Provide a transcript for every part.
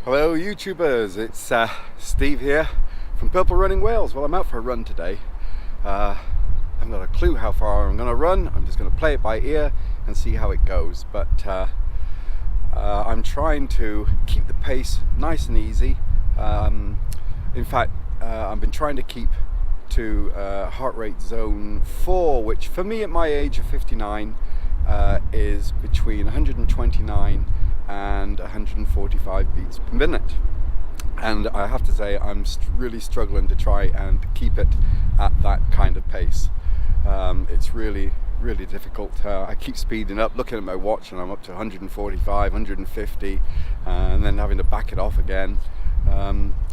Hello YouTubers, it's Steve here from Purple Running Wales. Well, I'm out for a run today. I haven't got a clue how far I'm going to run. I'm just going to play it by ear and see how it goes. But I'm trying to keep the pace nice and easy. In fact, I've been trying to keep to heart rate zone 4, which for me at my age of 59 is between 129 and 145 beats per minute, and I have to say I'm really struggling to try and keep it at that kind of pace. It's really difficult. I keep speeding up, looking at my watch, and I'm up to 145, 150, and then having to back it off again.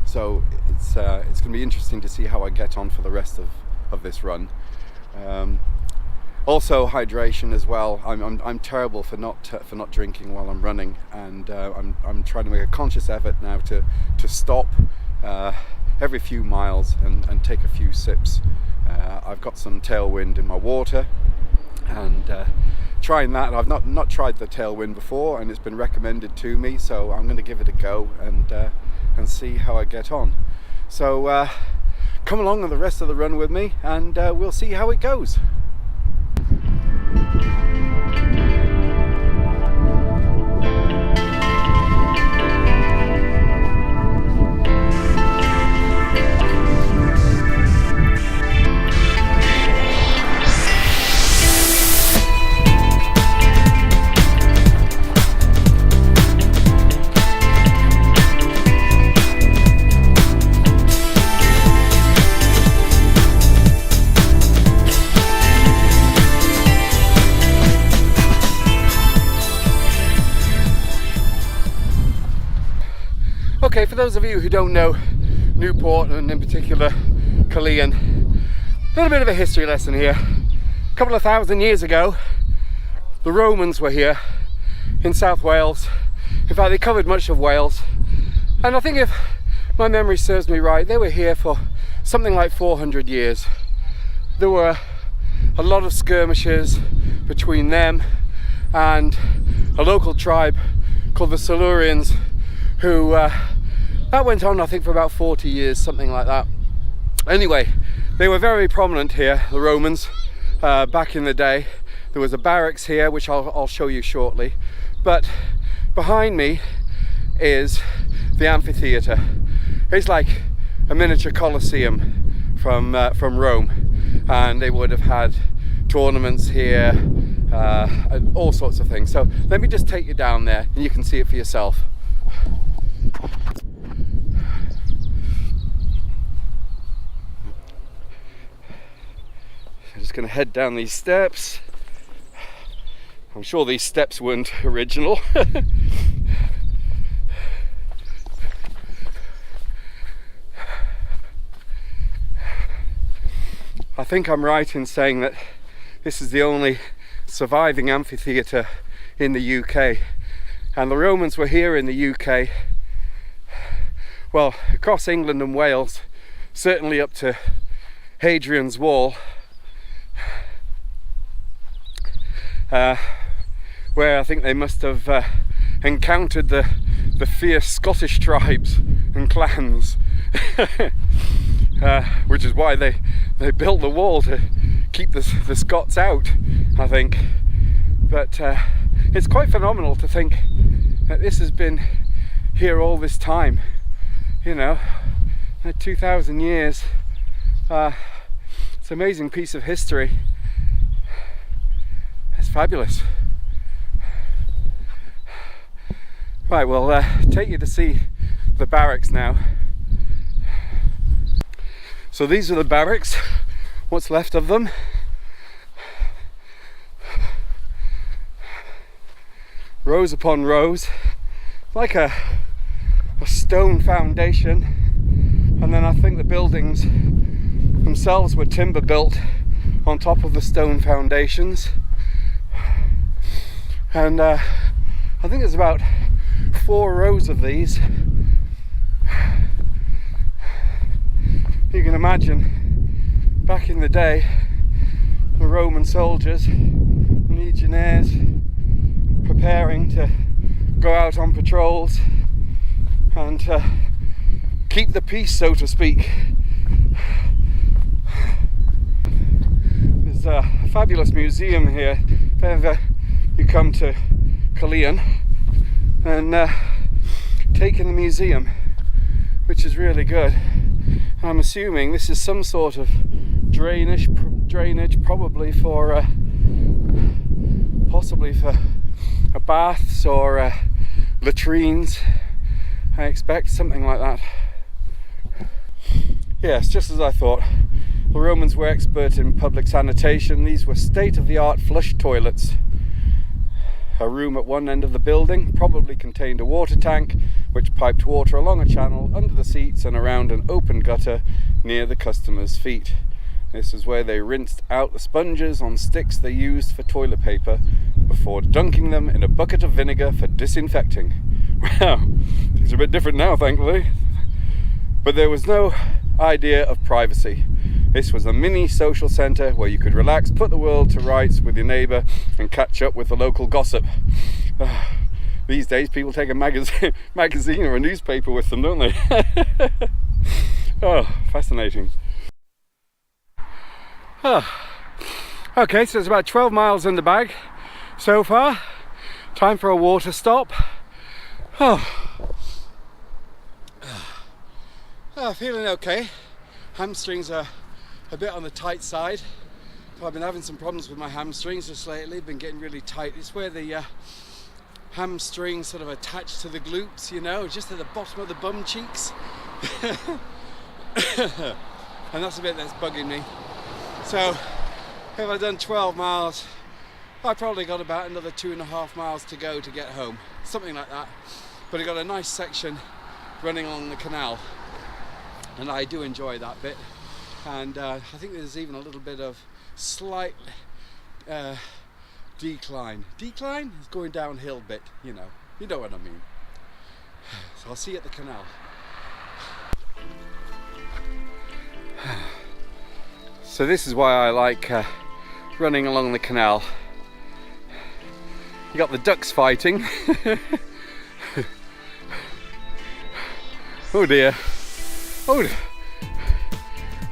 So it's going to be interesting to see how I get on for the rest of this run. Also hydration as well. I'm terrible for not drinking while I'm running, and I'm trying to make a conscious effort now to stop every few miles and take a few sips. I've got some tailwind in my water, and trying that. I've not tried the tailwind before, and it's been recommended to me, so I'm going to give it a go and see how I get on. So come along on the rest of the run with me, and we'll see how it goes. Okay, for those of you who don't know Newport, and in particular Caerleon, a little bit of a history lesson here. A couple of thousand years ago, the Romans were here in South Wales. In fact, they covered much of Wales, and I think, if my memory serves me right, they were here for something like 400 years. There were a lot of skirmishes between them and a local tribe called the Silurians, who that went on, I think, for about 40 years, something like that. Anyway, they were very prominent here, the Romans, back in the day. There was a barracks here, which I'll show you shortly. But behind me is the amphitheatre. It's like a miniature Colosseum from Rome, and they would have had tournaments here, and all sorts of things. So let me just take you down there, and you can see it for yourself. I'm just going to head down these steps. I'm sure these steps weren't original. I think I'm right in saying that this is the only surviving amphitheatre in the UK. And the Romans were here in the UK, well, across England and Wales, certainly up to Hadrian's Wall, where I think they must have encountered the fierce Scottish tribes and clans, which is why they built the wall, to keep the Scots out, I think. But it's quite phenomenal to think that this has been here all this time, 2,000 years. It's an amazing piece of history. It's fabulous. Right, we'll take you to see the barracks now. So these are the barracks, what's left of them. Rows upon rows, like a stone foundation, and then I think the buildings themselves were timber built on top of the stone foundations. And I think there's about 4 rows of these. You can imagine back in the day, the Roman soldiers, legionnaires, preparing to go out on patrols and keep the peace, so to speak. There's a fabulous museum here if ever you come to Killeen, and take in the museum, which is really good. I'm assuming this is some sort of drainage, probably for possibly for baths or latrines. I expect something like that. Yes, just as I thought. The Romans were expert in public sanitation. These were state-of-the-art flush toilets. A room at one end of the building probably contained a water tank which piped water along a channel under the seats and around an open gutter near the customers' feet. This is where they rinsed out the sponges on sticks they used for toilet paper before dunking them in a bucket of vinegar for disinfecting. Wow, things are a bit different now, thankfully. But there was no idea of privacy. This was a mini social centre where you could relax, put the world to rights with your neighbour and catch up with the local gossip. These days people take a magazine or a newspaper with them, don't they? Oh, fascinating. Okay, so it's about 12 miles in the bag so far. Time for a water stop. Feeling okay. Hamstrings are a bit on the tight side. I've been having some problems with my hamstrings just lately. Been getting really tight. It's where the hamstrings sort of attach to the glutes, you know, just at the bottom of the bum cheeks. And that's a bit that's bugging me. So if I've done 12 miles, I've probably got about another 2.5 miles to go to get home, something like that. But I've got a nice section running along the canal, and I do enjoy that bit. And I think there's even a little bit of slight decline. Decline is going downhill bit, you know what I mean. So I'll see you at the canal. So this is why I like running along the canal. You got the ducks fighting. Oh dear.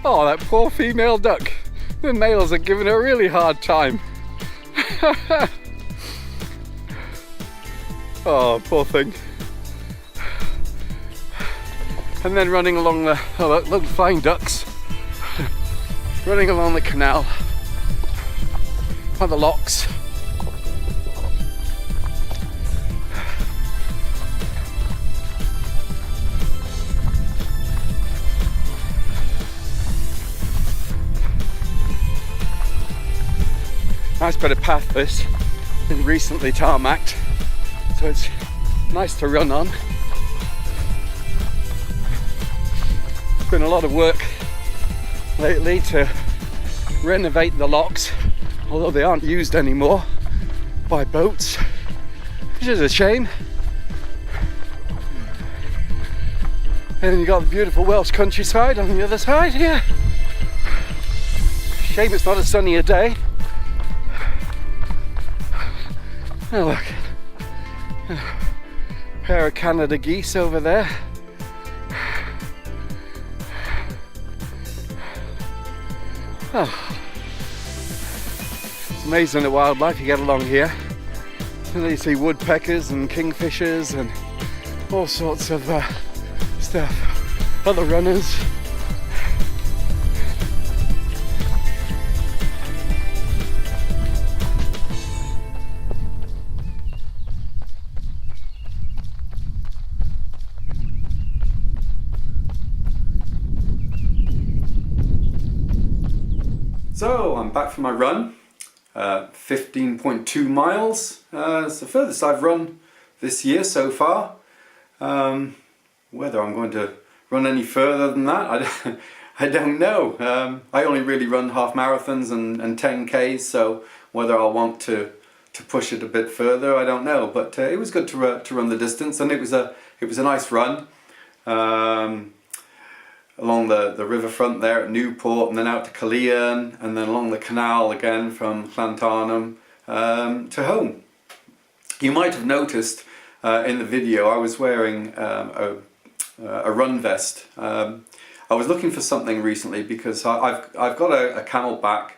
Oh, that poor female duck. The males are giving her a really hard time. Oh, poor thing. And then running along the, oh look, flying ducks. Running along the canal. By the locks. Nice bit of path this, been recently tarmacked, so it's nice to run on. Been a lot of work lately to renovate the locks, although they aren't used anymore by boats, which is a shame. And then you've got the beautiful Welsh countryside on the other side here. Shame it's not a sunnier day. Oh look, a pair of Canada geese over there. Oh. It's amazing the wildlife you get along here. And you see woodpeckers and kingfishers and all sorts of stuff. Other runners. So I'm back from my run, 15.2 miles. It's the furthest I've run this year so far. Whether I'm going to run any further than that, I don't know. I only really run half marathons and 10Ks, so whether I'll want to push it a bit further, I don't know. But it was good to run the distance, and it was a nice run. Along the riverfront there at Newport, and then out to Killeen, and then along the canal again from Llantarnam to home. You might have noticed in the video I was wearing a a run vest. I was looking for something recently because I've got a Camelback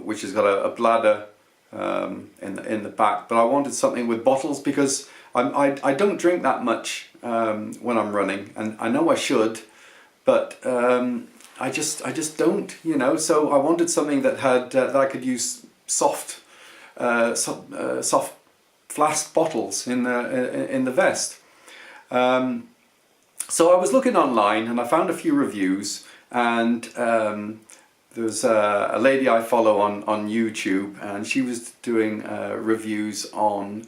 which has got a bladder in the back, but I wanted something with bottles because I don't drink that much when I'm running, and I know I should, but I just don't, you know. So I wanted something that had that I could use soft flask bottles in the vest. So I was looking online and I found a few reviews, and there's a lady I follow on YouTube, and she was doing reviews on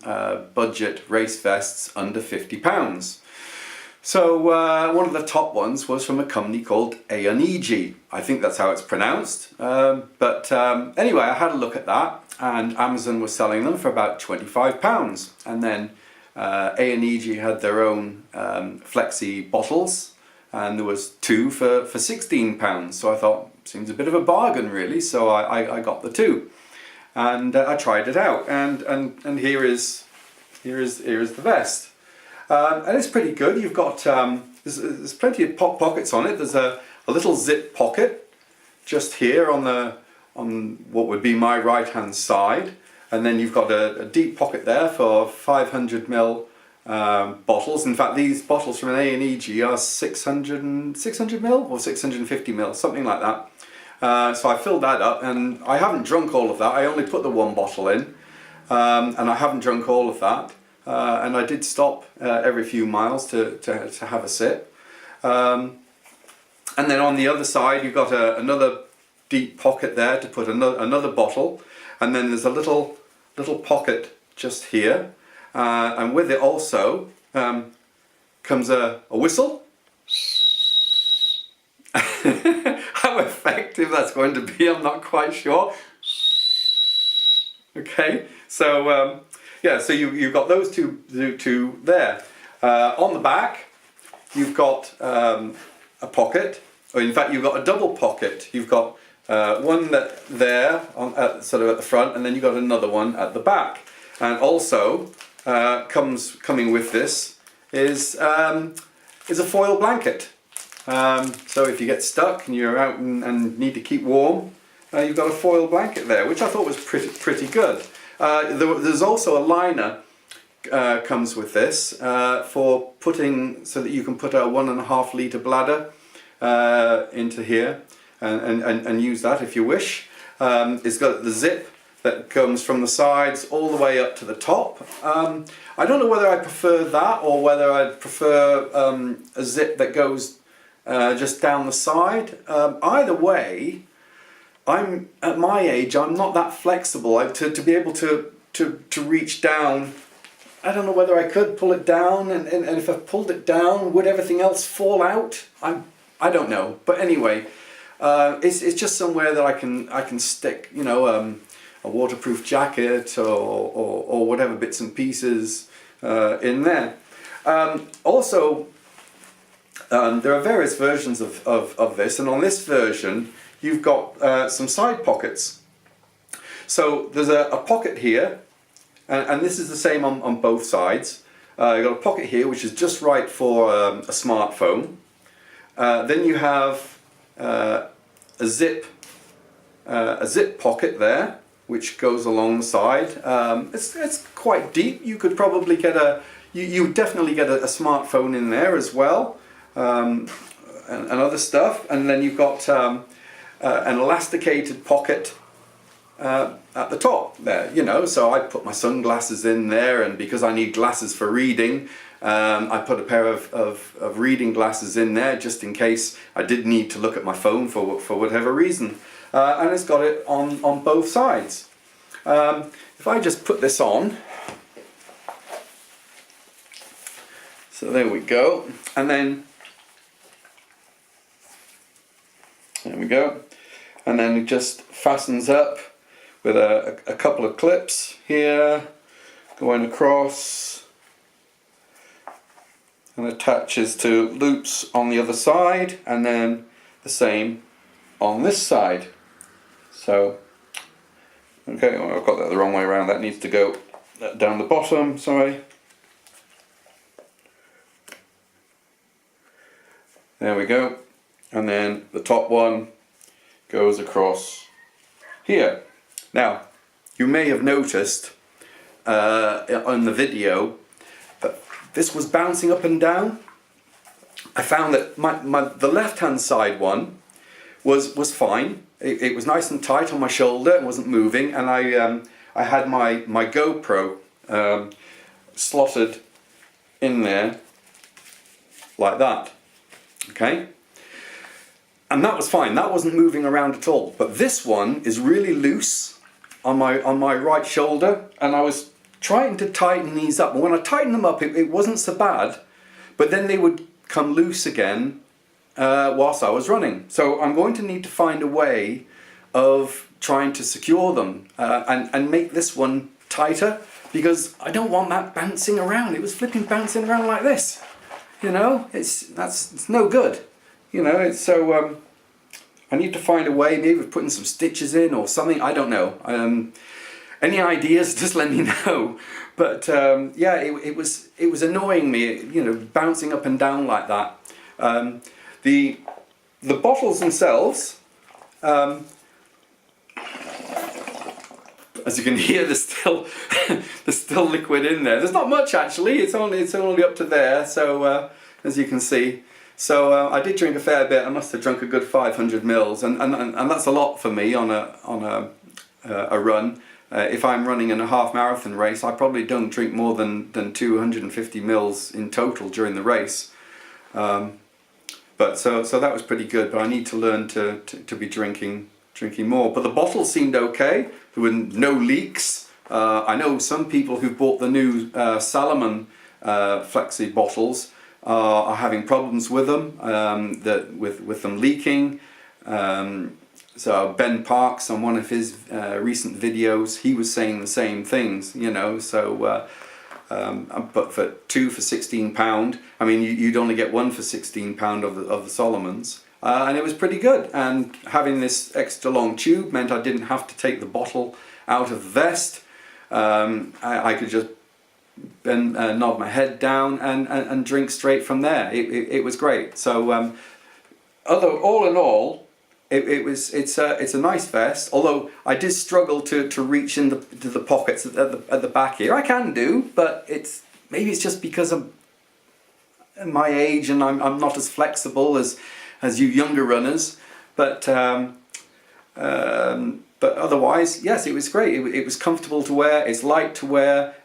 budget race vests under £50. So one of the top ones was from a company called Aonigie. I think that's how it's pronounced. But anyway, I had a look at that, and Amazon was selling them for about £25. And then Aonigie had their own flexi bottles, and there was two for £16. So I thought, seems a bit of a bargain really. So I got the two, and I tried it out, and here is the vest. And it's pretty good. You've got there's plenty of pockets on it. There's a little zip pocket just here on what would be my right hand side, and then you've got a deep pocket there for 500ml bottles. In fact, these bottles from an Aonigie are 600ml or 650ml, something like that. So I filled that up, and I haven't drunk all of that. I only put the one bottle in, and I haven't drunk all of that. And I did stop every few miles to have a sip. And then on the other side you've got another deep pocket there to put another bottle, and then there's a little pocket just here, and with it also comes a whistle. How effective that's going to be, I'm not quite sure. Okay, so yeah, so you've got those two there. On the back, you've got a pocket, or in fact, you've got a double pocket. You've got one there, sort of at the front, and then you've got another one at the back. And also, coming with this is a foil blanket. So if you get stuck and you're out and need to keep warm, you've got a foil blanket there, which I thought was pretty good. There's also a liner comes with this for putting, so that you can put a 1.5 litre bladder into here and use that if you wish. It's got the zip that comes from the sides all the way up to the top. I don't know whether I prefer that or whether I'd prefer a zip that goes just down the side. Either way, I'm at my age, I'm not that flexible to be able to reach down. I don't know whether I could pull it down, and if I pulled it down, would everything else fall out? I don't know. But anyway, it's just somewhere that I can stick, you know, a waterproof jacket or whatever bits and pieces in there. Also, there are various versions of this, and on this version you've got some side pockets. So there's a pocket here, and this is the same on both sides. You've got a pocket here which is just right for a smartphone. Then you have a zip pocket there which goes along the side. It's quite deep. You could probably get you would definitely get a smartphone in there as well, and other stuff. And then you've got an elasticated pocket at the top there, you know, so I put my sunglasses in there, and because I need glasses for reading, I put a pair of reading glasses in there just in case I did need to look at my phone for whatever reason. And it's got it on both sides. If I just put this on, so there we go, and then there we go, and then it just fastens up with a couple of clips here going across, and attaches to loops on the other side, and then the same on this side. So, okay, well, I've got that the wrong way around. That needs to go down the bottom, sorry. There we go. And then the top one goes across here. Now, you may have noticed on the video that this was bouncing up and down. I found that the left-hand side one was fine. It was nice and tight on my shoulder, it wasn't moving, and I had my GoPro slotted in there like that. Okay? And that was fine, that wasn't moving around at all. But this one is really loose on my right shoulder, and I was trying to tighten these up. And when I tightened them up, it wasn't so bad, but then they would come loose again whilst I was running. So I'm going to need to find a way of trying to secure them and make this one tighter, because I don't want that bouncing around. It was flipping bouncing around like this. You know, it's no good. You know, it's so I need to find a way, maybe of putting some stitches in or something. I don't know. Any ideas? Just let me know. But yeah, it was annoying me. You know, bouncing up and down like that. The bottles themselves, as you can hear, there's still liquid in there. There's not much actually. It's only up to there. So as you can see. So I did drink a fair bit. I must have drunk a good 500 mils, and that's a lot for me on a run. If I'm running in a half marathon race, I probably don't drink more than 250 mils in total during the race. But so that was pretty good. But I need to learn to be drinking more. But the bottles seemed okay. There were no leaks. I know some people who bought the new Salomon Flexi bottles are having problems with them, with them leaking. So Ben Parks, on one of his recent videos, he was saying the same things, you know. So but for two for £16, I mean, you'd only get one for £16 of the Solomons, and it was pretty good. And having this extra long tube meant I didn't have to take the bottle out of the vest. I could just nod my head down and drink straight from there. It was great. So all in all, it's a nice vest. Although I did struggle to reach to the pockets at the back here. I can do, but maybe it's just because of my age and I'm not as flexible as you younger runners. But otherwise, yes, it was great. It was comfortable to wear. It's light to wear.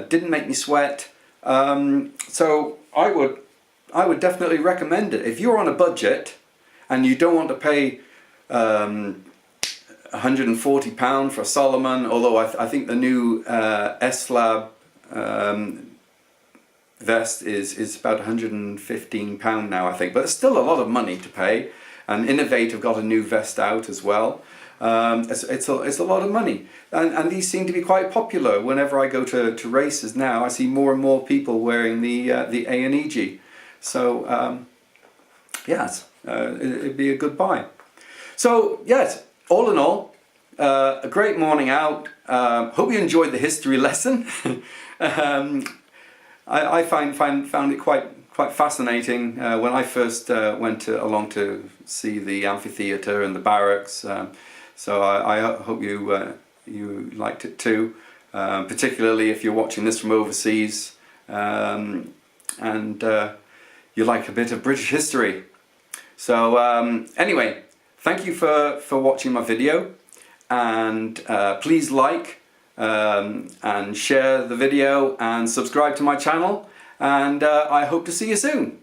Didn't make me sweat. So I would definitely recommend it. If you're on a budget and you don't want to pay £140 for a Salomon, although I think the new S-Lab vest is about £115 now, I think. But it's still a lot of money to pay. And Innovate have got a new vest out as well. It's a lot of money, and these seem to be quite popular. Whenever I go to races now, I see more and more people wearing the Aonigie. So yes, it'd be a good buy. So yes, all in all, a great morning out. Hope you enjoyed the history lesson. I found it quite fascinating when I first went along to see the amphitheatre and the barracks. So I hope you liked it too, particularly if you're watching this from overseas and you like a bit of British history. So anyway, thank you for watching my video, and please like and share the video and subscribe to my channel, and I hope to see you soon.